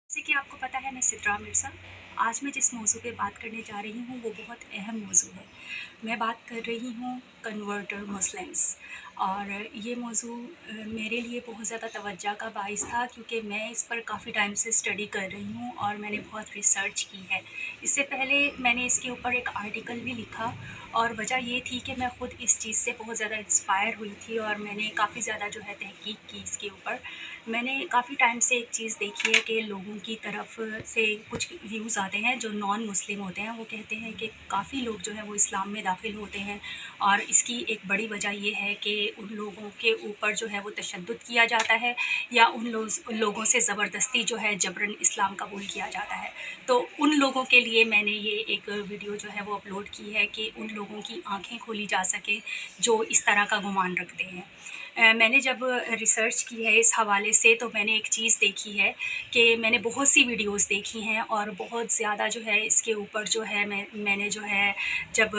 जैसे कि आपको पता है मैं सिद्रा मिर्ज़ा। आज मैं जिस मौज़ू पे बात करने जा रही हूँ वो बहुत अहम मौज़ू है। मैं बात कर रही हूँ कन्वर्टर मुस्लिम्स। और ये मौज़ू मेरे लिए बहुत ज़्यादा तवज्जो का बाइस था क्योंकि मैं इस पर काफ़ी टाइम से स्टडी कर रही हूँ और मैंने बहुत रिसर्च की है। इससे पहले मैंने इसके ऊपर एक आर्टिकल भी लिखा और वजह ये थी कि मैं ख़ुद इस चीज़ से बहुत ज़्यादा इंस्पायर हुई थी और मैंने काफ़ी ज़्यादा जो है तहकीक की इसके ऊपर। मैंने काफ़ी टाइम से एक चीज़ देखी है कि लोगों की तरफ से कुछ व्यूज़ आते हैं जो नॉन मुस्लिम होते हैं, वो कहते हैं कि काफ़ी लोग जो हैं वो इस्लाम में दाखिल होते हैं और इसकी एक बड़ी वजह ये है कि उन लोगों के ऊपर जो है वो तशद्दुद किया जाता है या उन लोगों से ज़बरदस्ती जो है जबरन इस्लाम कबूल किया जाता है। तो उन लोगों के लिए मैंने ये एक वीडियो जो है वो अपलोड की है कि उन लोगों की आँखें खोली जा सके जो इस तरह का गुमान रखते हैं। मैंने जब रिसर्च की है इस हवाले से तो मैंने एक चीज़ देखी है कि मैंने बहुत सी वीडियोस देखी हैं और बहुत ज़्यादा जो है इसके ऊपर जो है मैंने जो है जब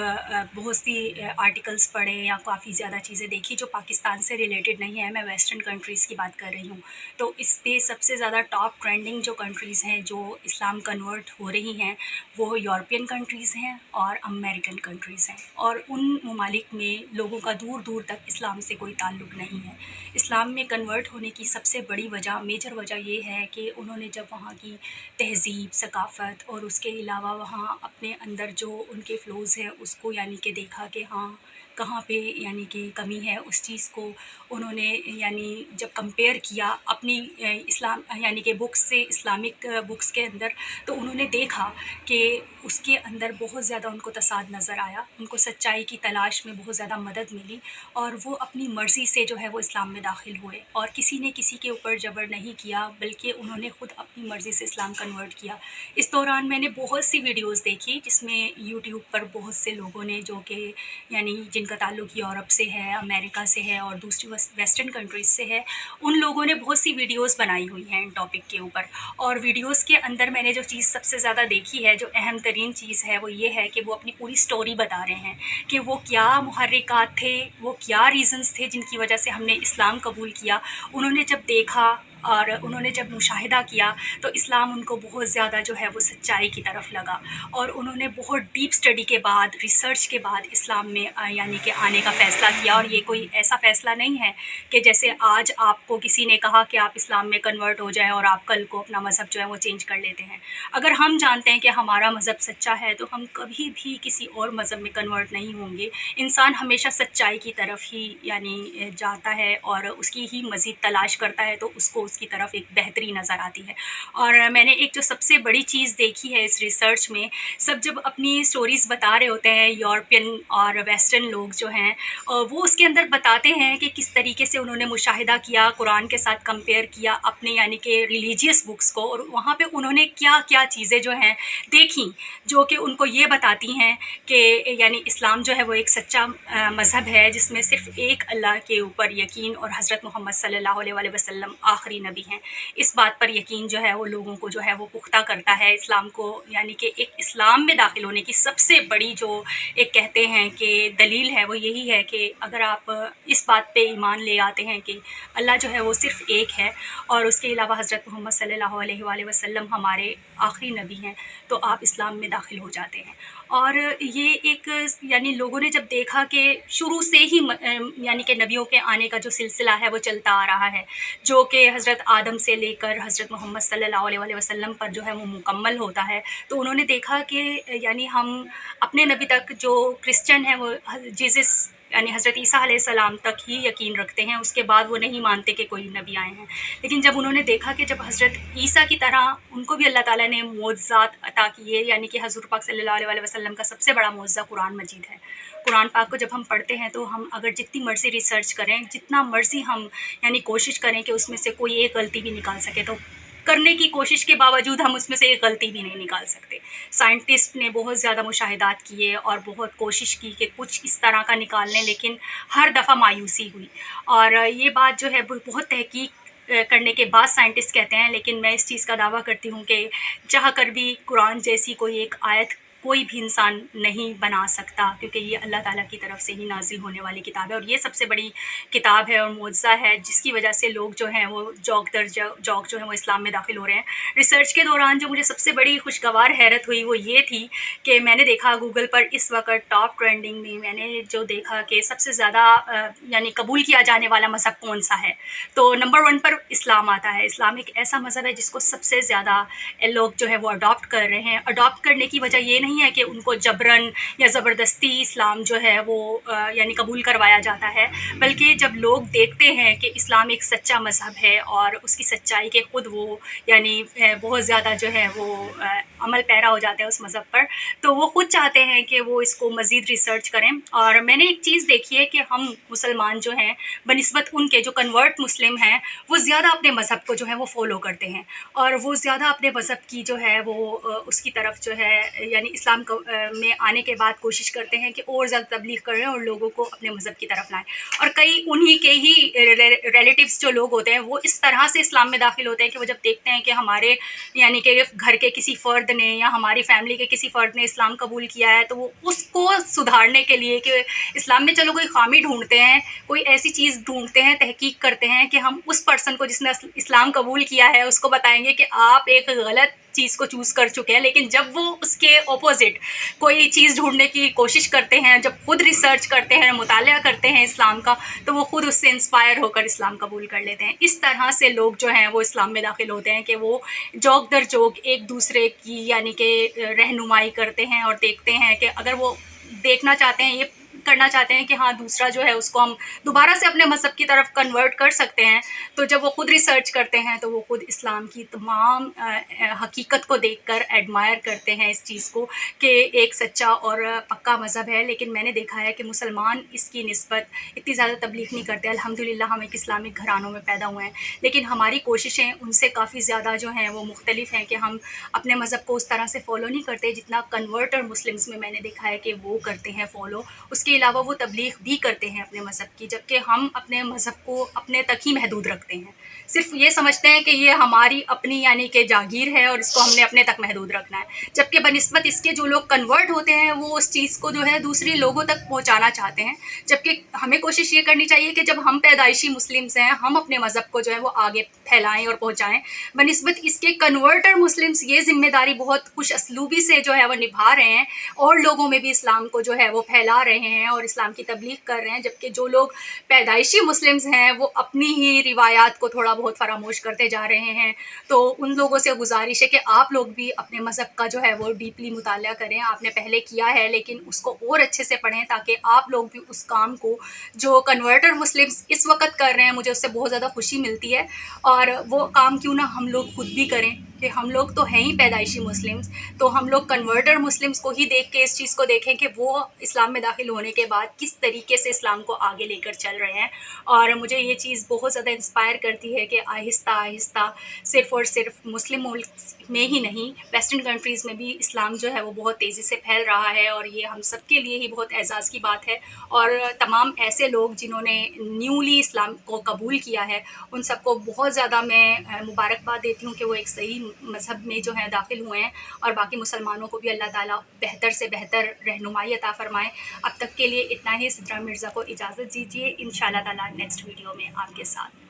बहुत सी आर्टिकल्स पढ़े या काफ़ी ज़्यादा चीज़ें देखी जो पाकिस्तान से रिलेटेड नहीं है, मैं वेस्टर्न कंट्रीज़ की बात कर रही हूँ। तो इस पे सबसे ज़्यादा टॉप ट्रेंडिंग जो कंट्रीज़ हैं जो इस्लाम कन्वर्ट हो रही हैं वो यूरोपियन कंट्रीज़ हैं और अमेरिकन कंट्रीज़ हैं और उन ममालिक में लोगों का दूर दूर तक इस्लाम से कोई ताल्लुक़ नहीं है। इस्लाम में कन्वर्ट होने की सबसे बड़ी वजह, मेजर वजह ये है कि उन्होंने जब वहाँ की तहज़ीब, सकाफ़त और उसके अलावा वहाँ अपने अंदर जो उनके फ़्लोज़ हैं उसको यानी कि देखा कि हाँ, कहाँ पे यानी कि कमी है, उस चीज़ को उन्होंने यानी जब कंपेयर किया अपनी इस्लाम यानी कि बुक्स से, इस्लामिक बुक्स के अंदर, तो उन्होंने देखा कि उसके अंदर बहुत ज़्यादा उनको तसाद नज़र आया, उनको सच्चाई की तलाश में बहुत ज़्यादा मदद मिली और वो अपनी मर्ज़ी से जो है वो इस्लाम में दाखिल हुए और किसी ने किसी के ऊपर जबर नहीं किया बल्कि उन्होंने ख़ुद अपनी मर्ज़ी से इस्लाम कन्वर्ट किया। इस दौरान मैंने बहुत सी वीडियोज़ देखी जिसमें यूट्यूब पर बहुत से लोगों ने जो कि यानी जिनका ताल्लुक़ यूरोप से है, अमेरिका से है और दूसरी वेस्टर्न कंट्रीज़ से है, उन लोगों ने बहुत सी वीडियोज़ बनाई हुई हैं इन टॉपिक के ऊपर। और वीडियोज़ के अंदर मैंने जो चीज़ सबसे ज़्यादा देखी है, जो अहम तरीन चीज़ है वो ये है कि वो अपनी पूरी स्टोरी बता रहे हैं कि वो क्या मुहर्रिकात थे, वो क्या रीज़न्स थे जिनकी वजह से हमने इस्लाम कबूल किया। उन्होंने जब देखा और उन्होंने जब मुशाहिदा किया तो इस्लाम उनको बहुत ज़्यादा जो है वो सच्चाई की तरफ लगा और उन्होंने बहुत डीप स्टडी के बाद, रिसर्च के बाद इस्लाम में यानी कि आने का फ़ैसला किया। और ये कोई ऐसा फ़ैसला नहीं है कि जैसे आज आपको किसी ने कहा कि आप इस्लाम में कन्वर्ट हो जाएँ और आप कल को अपना मज़हब जो है वो चेंज कर लेते हैं। अगर हम जानते हैं कि हमारा मज़हब सच्चा है तो हम कभी भी किसी और मज़हब में कन्वर्ट नहीं होंगे। इंसान हमेशा सच्चाई की तरफ ही यानी जाता है और उसकी ही मज़ीद तलाश करता है तो उसको उसकी तरफ एक बेहतरी नज़र आती है। और मैंने एक जो सबसे बड़ी चीज़ देखी है इस रिसर्च में, सब जब अपनी स्टोरीज़ बता रहे होते हैं यूरोपियन और वेस्टर्न लोग जो हैं वो उसके अंदर बताते हैं कि किस तरीके से उन्होंने मुशाहिदा किया, कुरान के साथ कंपेयर किया अपने यानी कि रिलीजियस बुक्स को और वहाँ पे उन्होंने क्या-क्या चीज़ें जो हैं देखी, जो कि उनको ये बताती हैं कि यानी इस्लाम जो है वो एक सच्चा मज़हब है जिसमें सिर्फ़ एक अल्लाह के ऊपर यकीन और हज़रत मोहम्मद सल्लल्लाहु अलैहि वसल्लम आखिरी नबी हैं। इस बात पर यकीन जो है वो लोगों को जो है वो पुख्ता करता है। इस्लाम को यानी कि एक इस्लाम में दाखिल होने की सबसे बड़ी जो एक कहते हैं कि दलील है वो यही है कि अगर आप इस बात पे ईमान ले आते हैं कि अल्लाह जो है वो सिर्फ़ एक है और उसके अलावा हज़रत मोहम्मद सल्लल्लाहु अलैहि वसल्लम हमारे आखिरी नबी हैं, तो आप इस्लाम में दाखिल हो जाते हैं। और ये एक यानी लोगों ने जब देखा कि शुरू से ही यानी कि नबियों के आने का जो सिलसिला है वो चलता आ रहा है, जो कि हज़रत आदम से लेकर हज़रत मोहम्मद सल्लल्लाहु अलैहि वसल्लम पर जो है वो मुकम्मल होता है। तो उन्होंने देखा कि यानी हम अपने नबी तक जो क्रिश्चियन हैं वो जीसस यानी हज़रत ईसा अलैहिस्सलाम तक ही यकीन रखते हैं, उसके बाद वो नहीं मानते कि कोई नबी आए हैं। लेकिन जब उन्होंने देखा कि जब हज़रत ईसा की तरह उनको भी अल्लाह ताला ने मोअज़्ज़ात अता किए यानी कि हज़ूर पाक सल्लल्लाहु अलैहि वसल्लम का सबसे बड़ा मोअज़्ज़ा कुरान मजीद है। कुरान पाक को जब हम पढ़ते हैं तो हम अगर जितनी मर्ज़ी रिसर्च करें, जितना मर्ज़ी हम यानी कोशिश करें कि उसमें से कोई एक गलती भी निकाल सकें, तो करने की कोशिश के बावजूद हम उसमें से एक गलती भी नहीं निकाल सकते। साइंटिस्ट ने बहुत ज़्यादा मुशाहिदात किए और बहुत कोशिश की कि कुछ इस तरह का निकाल लें, लेकिन हर दफ़ा मायूसी हुई। और ये बात जो है बहुत तहकीक करने के बाद साइंटिस्ट कहते हैं, लेकिन मैं इस चीज़ का दावा करती हूँ कि चाह कर भी कुरान जैसी कोई एक आयत کوئی بھی انسان نہیں بنا سکتا، کیونکہ یہ اللہ تعالیٰ کی طرف سے ہی نازل ہونے والی کتاب ہے، اور یہ سب سے بڑی کتاب ہے اور معجزہ ہے جس کی وجہ سے لوگ جو ہیں وہ جوک در جوک جو ہیں وہ اسلام میں داخل ہو رہے ہیں۔ ریسرچ کے دوران جو مجھے سب سے بڑی خوشگوار حیرت ہوئی وہ یہ تھی کہ میں نے دیکھا گوگل پر اس وقت ٹاپ ٹرینڈنگ میں میں نے جو دیکھا کہ سب سے زیادہ یعنی قبول کیا جانے والا مذہب کون سا ہے، تو نمبر 1 پر اسلام آتا ہے۔ اسلام ایک ایسا مذہب ہے جس کو سب سے زیادہ لوگ جو ہے وہ اڈاپٹ کر رہے ہیں۔ اڈاپٹ کرنے کی وجہ یہ نہیں ہے کہ ان کو جبراً یا زبردستی اسلام جو ہے وہ یعنی قبول کروایا جاتا ہے، بلکہ جب لوگ دیکھتے ہیں کہ اسلام ایک سچا مذہب ہے اور اس کی سچائی کے خود وہ یعنی بہت زیادہ جو ہے وہ عمل پیرا ہو جاتے ہیں اس مذہب پر، تو وہ خود چاہتے ہیں کہ وہ اس کو مزید ریسرچ کریں۔ اور میں نے ایک چیز دیکھی ہے کہ ہم مسلمان جو ہیں بنسبت ان کے جو کنورٹ مسلم ہیں وہ زیادہ اپنے مذہب کو جو ہے وہ فالو کرتے ہیں، اور وہ زیادہ اپنے مذہب کی جو ہے وہ اس کی طرف جو ہے یعنی اسلام میں آنے کے بعد کوشش کرتے ہیں کہ اور زیادہ تبلیغ کریں اور لوگوں کو اپنے مذہب کی طرف لائیں۔ اور کئی انہی کے ہی ریلیٹیوز جو لوگ ہوتے ہیں وہ اس طرح سے اسلام میں داخل ہوتے ہیں کہ وہ جب دیکھتے ہیں کہ ہمارے یعنی کہ گھر کے کسی فرد نے یا ہماری فیملی کے کسی فرد نے اسلام قبول کیا ہے تو وہ اس کو سدھارنے کے لیے کہ اسلام میں چلو کوئی خامی ڈھونڈتے ہیں، کوئی ایسی چیز ڈھونڈتے ہیں، تحقیق کرتے ہیں کہ ہم اس پرسن کو جس نے اسلام قبول کیا ہے اس کو بتائیں گے کہ آپ ایک غلط چیز کو چوز کر چکے ہیں، لیکن جب وہ اس کے اپوزٹ کوئی چیز ڈھونڈنے کی کوشش کرتے ہیں، جب خود ریسرچ کرتے ہیں، مطالعہ کرتے ہیں اسلام کا، تو وہ خود اس سے انسپائر ہو کر اسلام قبول کر لیتے ہیں۔ اس طرح سے لوگ جو ہیں وہ اسلام میں داخل ہوتے ہیں کہ وہ جوک در جوک ایک دوسرے کی یعنی کہ رہنمائی کرتے ہیں اور دیکھتے ہیں کہ اگر وہ دیکھنا چاہتے ہیں، یہ کرنا چاہتے ہیں کہ ہاں دوسرا جو ہے اس کو ہم دوبارہ سے اپنے مذہب کی طرف کنورٹ کر سکتے ہیں، تو جب وہ خود ریسرچ کرتے ہیں تو وہ خود اسلام کی تمام حقیقت کو دیکھ کر ایڈمائر کرتے ہیں اس چیز کو کہ ایک سچا اور پکا مذہب ہے۔ لیکن میں نے دیکھا ہے کہ مسلمان اس کی نسبت اتنی زیادہ تبلیغ نہیں کرتے۔ الحمدللہ ہم ایک اسلامک گھرانوں میں پیدا ہوئے ہیں، لیکن ہماری کوششیں ان سے کافی زیادہ جو ہیں وہ مختلف ہیں کہ ہم اپنے مذہب کو اس طرح سے فالو نہیں کرتے جتنا کنورٹر مسلمس میں نے دیکھا ہے کہ وہ کرتے ہیں فالو۔ اس کے علاوہ وہ تبلیغ بھی کرتے ہیں اپنے مذہب کی، جبکہ ہم اپنے مذہب کو اپنے تک ہی محدود رکھتے ہیں، صرف یہ سمجھتے ہیں کہ یہ ہماری اپنی یعنی کہ جاگیر ہے اور اس کو ہم نے اپنے تک محدود رکھنا ہے، جبکہ بنسبت اس کے جو لوگ کنورٹ ہوتے ہیں وہ اس چیز کو جو ہے دوسری لوگوں تک پہنچانا چاہتے ہیں، جبکہ ہمیں کوشش یہ کرنی چاہیے کہ جب ہم پیدائشی مسلمس ہیں ہم اپنے مذہب کو جو ہے وہ آگے پھیلائیں اور پہنچائیں۔ بنسبت اس کے کنورٹر مسلمس یہ ذمہ داری بہت خوش اسلوبی سے جو ہے وہ نبھا رہے ہیں اور لوگوں میں بھی اسلام کو جو ہے وہ پھیلا رہے ہیں اور اسلام کی تبلیغ کر رہے ہیں، جبکہ جو لوگ پیدائشی مسلمس ہیں وہ اپنی ہی روایات کو تھوڑا بہت فراموش کرتے جا رہے ہیں۔ تو ان لوگوں سے گزارش ہے کہ آپ لوگ بھی اپنے مذہب کا جو ہے وہ ڈیپلی مطالعہ کریں، آپ نے پہلے کیا ہے لیکن اس کو اور اچھے سے پڑھیں تاکہ آپ لوگ بھی اس کام کو جو کنورٹر مسلمس اس وقت کر رہے ہیں، مجھے اس سے بہت زیادہ خوشی ملتی ہے، اور وہ کام کیوں نہ ہم لوگ خود بھی کریں کہ ہم لوگ تو ہیں ہی پیدائشی مسلمس، تو ہم لوگ کنورٹر مسلمس کو ہی دیکھ کے اس چیز کو دیکھیں کہ وہ اسلام میں داخل ہونے کے بعد کس طریقے سے اسلام کو آگے لے کر چل رہے ہیں۔ اور مجھے یہ چیز بہت زیادہ انسپائر کرتی ہے کہ آہستہ آہستہ صرف اور صرف مسلم ملک میں ہی نہیں، ویسٹرن کنٹریز میں بھی اسلام جو ہے وہ بہت تیزی سے پھیل رہا ہے، اور یہ ہم سب کے لیے ہی بہت اعزاز کی بات ہے۔ اور تمام ایسے لوگ جنہوں نے نیولی اسلام کو قبول کیا ہے ان سب کو بہت زیادہ میں مبارکباد دیتی ہوں کہ وہ ایک صحیح مذہب میں جو ہے داخل ہوئے ہیں، اور باقی مسلمانوں کو بھی اللہ تعالیٰ بہتر سے بہتر رہنمائی عطا فرمائے۔ اب تک کے لیے اتنا ہی، سدرا مرزا کو اجازت دیجیے، انشاءاللہ تعالیٰ نیکسٹ ویڈیو میں آپ کے ساتھ